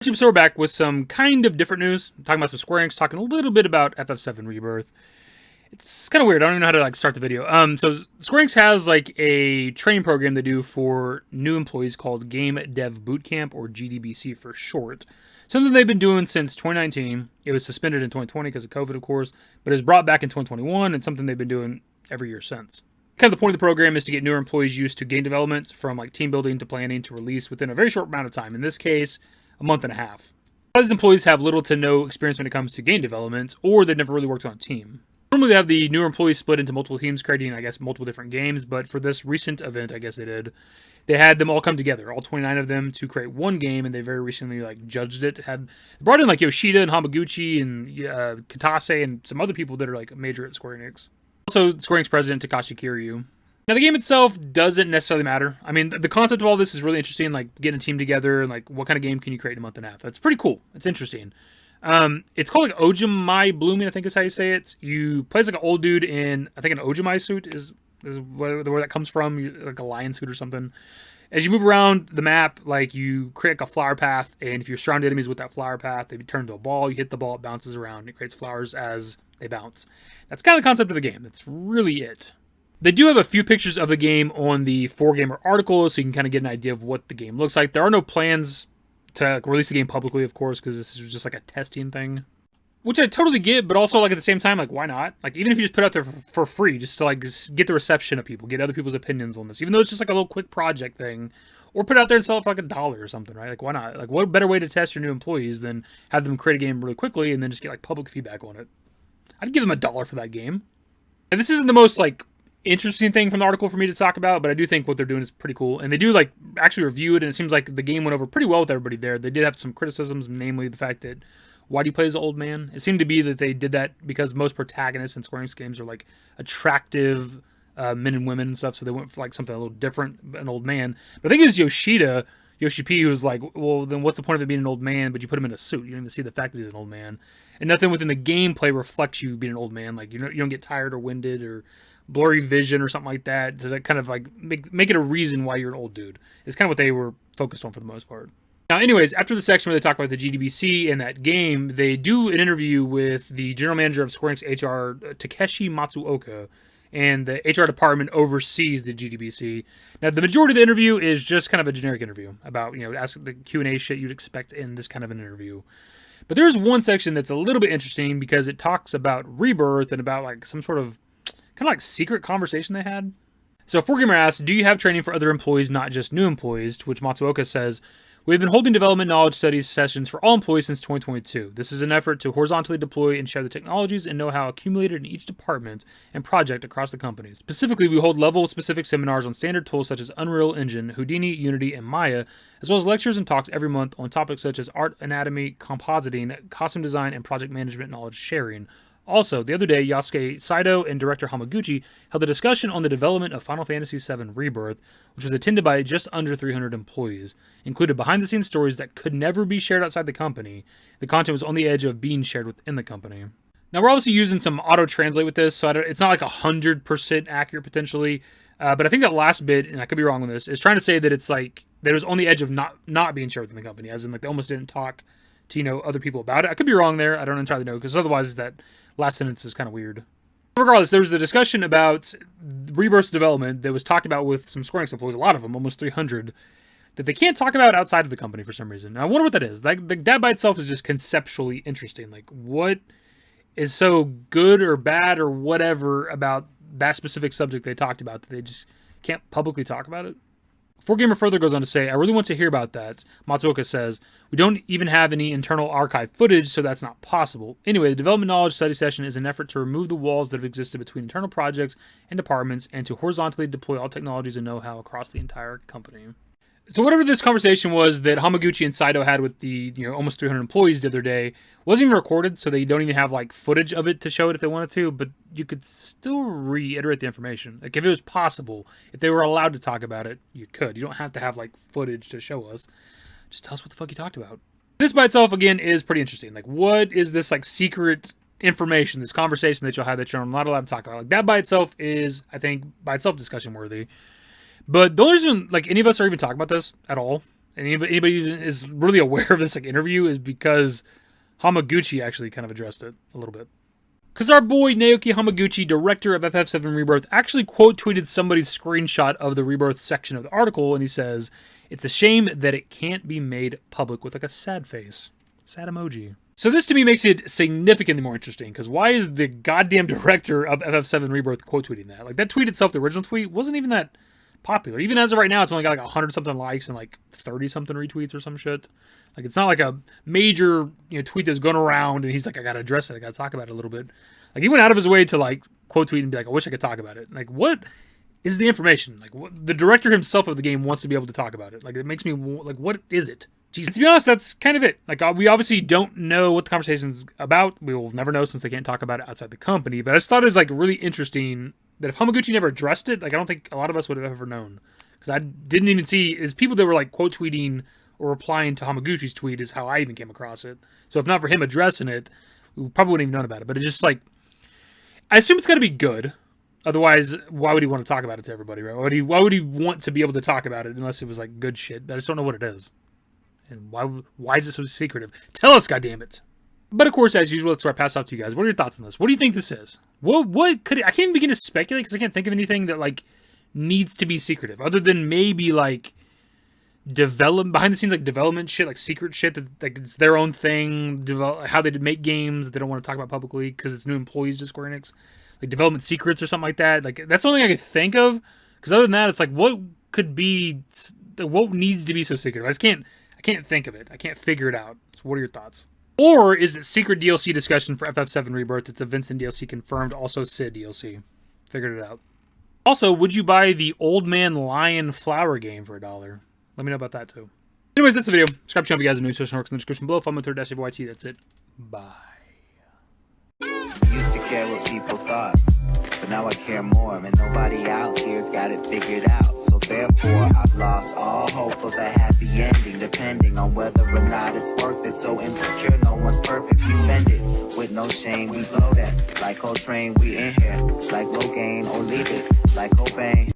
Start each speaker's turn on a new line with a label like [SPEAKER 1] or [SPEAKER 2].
[SPEAKER 1] So we're back with some kind of different news. I'm talking about some Square Enix, talking a little bit about FF7 Rebirth. It's kind of weird. I don't even know how to start the video. So Square Enix has a training program they do for new employees called Game Dev Bootcamp, or GDBC for short. Something they've been doing since 2019. It was suspended in 2020 because of COVID, of course, but it was brought back in 2021, and something they've been doing every year since. Kind of the point of the program is to get newer employees used to game development, from team building to planning to release within a very short amount of time. In this case, a month and a half. A lot of these employees have little to no experience when it comes to game development, or they've never really worked on a team. Normally they have the newer employees split into multiple teams, creating, multiple different games, but for this recent event, they had them all come together, all 29 of them, to create one game, and they very recently, judged it. They brought in, Yoshida and Hamaguchi and Katase and some other people that are, major at Square Enix. Also, Square Enix president Takashi Kiryu. Now, the game itself doesn't necessarily matter. I mean, the concept of all this is really interesting, getting a team together, and what kind of game can you create in a month and a half. That's pretty cool. It's interesting. It's called Ojimai Blooming, I think is how you say it. You play as an old dude in, I think, an Ojimai suit is where that comes from, a lion suit or something. As you move around the map, you create a flower path, and if you surround enemies with that flower path, they turn into a ball. You hit the ball, it bounces around. It creates flowers as they bounce. That's kind of the concept of the game. That's really it. They do have a few pictures of the game on the 4Gamer article, so you can kind of get an idea of what the game looks like. There are no plans to release the game publicly, of course, because this is just a testing thing. Which I totally get, but also, at the same time, why not? Even if you just put it out there for free, just to, get the reception of people, get other people's opinions on this. Even though it's just, a little quick project thing. Or put it out there and sell it for, $1 or something, right? Why not? What better way to test your new employees than have them create a game really quickly and then just get, public feedback on it? I'd give them $1 for that game. And this isn't the most, interesting thing from the article for me to talk about, but I do think what they're doing is pretty cool. And they do actually review it, and it seems like the game went over pretty well with everybody there. They did have some criticisms, namely the fact that why do you play as an old man? It seemed to be that they did that because most protagonists in Square Enix games are attractive men and women and stuff, so they went for something a little different, an old man. But I think it was Yoshi P, who was well, then what's the point of it being an old man, but you put him in a suit? You don't even see the fact that he's an old man. And nothing within the gameplay reflects you being an old man. You don't get tired or winded or blurry vision or something like that to kind of make it a reason why you're an old dude. It's kind of what they were focused on for the most part. Now, anyways, after the section where they talk about the GDBC and that game, they do an interview with the general manager of Square Enix HR, Takeshi Matsuoka, and the HR department oversees the GDBC. Now, the majority of the interview is just kind of a generic interview about, ask the Q&A shit you'd expect in this kind of an interview. But there's one section that's a little bit interesting because it talks about Rebirth and about some sort of kind of secret conversation they had. So 4Gamer asks, do you have training for other employees, not just new employees? To which Matsuoka says, we've been holding development knowledge studies sessions for all employees since 2022. This is an effort to horizontally deploy and share the technologies and know-how accumulated in each department and project across the company. Specifically, we hold level-specific seminars on standard tools such as Unreal Engine, Houdini, Unity, and Maya, as well as lectures and talks every month on topics such as art anatomy, compositing, costume design, and project management knowledge sharing. Also, the other day, Yasuke Saito and director Hamaguchi held a discussion on the development of Final Fantasy VII Rebirth, which was attended by just under 300 employees, included behind-the-scenes stories that could never be shared outside the company. The content was on the edge of being shared within the company. Now, we're obviously using some auto-translate with this, so it's not 100% accurate, potentially, but I think that last bit, and I could be wrong on this, is trying to say that it's that it was on the edge of not being shared within the company, as in they almost didn't talk to, other people about it. I could be wrong there, I don't entirely know, because otherwise that last sentence is kind of weird. Regardless, there was a discussion about Rebirth's development that was talked about with some Square Enix employees, a lot of them, almost 300, that they can't talk about outside of the company for some reason. Now, I wonder what that is. That by itself is just conceptually interesting. What is so good or bad or whatever about that specific subject they talked about that they just can't publicly talk about it? 4Gamer further goes on to say, I really want to hear about that. Matsuoka says, we don't even have any internal archive footage, so that's not possible. Anyway, the development knowledge study session is an effort to remove the walls that have existed between internal projects and departments and to horizontally deploy all technologies and know-how across the entire company. So whatever this conversation was that Hamaguchi and Saito had with the almost 300 employees the other day wasn't even recorded, so they don't even have footage of it to show it if they wanted to, but you could still reiterate the information. If it was possible, if they were allowed to talk about it, you could. You don't have to have footage to show us. Just tell us what the fuck you talked about. This by itself, again, is pretty interesting. What is this secret information, this conversation that you'll have that you're not allowed to talk about? That by itself is, I think, by itself discussion worthy. But the only reason, any of us are even talking about this at all and anybody is really aware of this like interview is because Hamaguchi actually kind of addressed it a little bit. Because our boy Naoki Hamaguchi, director of FF7 Rebirth, actually quote tweeted somebody's screenshot of the Rebirth section of the article, and he says, "It's a shame that it can't be made public," with like a sad face. Sad emoji. So this to me makes it significantly more interesting, because why is the goddamn director of FF7 Rebirth quote tweeting that? Like, that tweet itself, the original tweet, wasn't even that popular. Even as of right now, it's only got like 100-something likes and like 30-something retweets or some shit. Like, it's not like a major, tweet that's going around and he's like, I gotta address it, I gotta talk about it a little bit. Like, he went out of his way to like quote tweet and be like, I wish I could talk about it. Like, what is the information? Like, the director himself of the game wants to be able to talk about it. Like, it makes me like, what is it? Jeez. To be honest, that's kind of it. Like, we obviously don't know what the conversation's about. We will never know since they can't talk about it outside the company. But I just thought it was like really interesting that if Hamaguchi never addressed it, like, I don't think a lot of us would have ever known. Because I didn't even see, it's people that were like quote tweeting or replying to Hamaguchi's tweet is how I even came across it. So if not for him addressing it, we probably wouldn't even known about it. But it's just like, I assume it's got to be good. Otherwise, why would he want to talk about it to everybody, right? Why would he want to be able to talk about it unless it was like good shit? I just don't know what it is. And why is it so secretive? Tell us, goddammit. But of course, as usual, that's where I pass off to you guys. What are your thoughts on this? What do you think this is? What could it, I can't even begin to speculate because I can't think of anything that like needs to be secretive, other than maybe like behind the scenes like development shit, like secret shit that like it's their own thing. How they make games that they don't want to talk about publicly because it's new employees to Square Enix, like development secrets or something like that. Like that's the only thing I could think of. Because other than that, it's like what needs to be so secretive? I can't think of it. I can't figure it out. So what are your thoughts? Or is it secret DLC discussion for FF7 Rebirth? It's a Vincent DLC confirmed, also Sid DLC. Figured it out. Also, would you buy the Old Man Lion Flower game for $1? Let me know about that too. Anyways, that's the video. Subscribe to the channel if you guys are new. Social networks in the description below. Follow me on Twitter, _YT. That's it. Bye.
[SPEAKER 2] Used to care what people thought, but now I care more, and nobody out here's got it figured out. So therefore, I've lost all hope of a happy ending, depending on whether or not it's worth it. So insecure, no one's perfect. We spend it with no shame. We blow that like Coltrane. We in here like Low Gain or leave it like Cobain.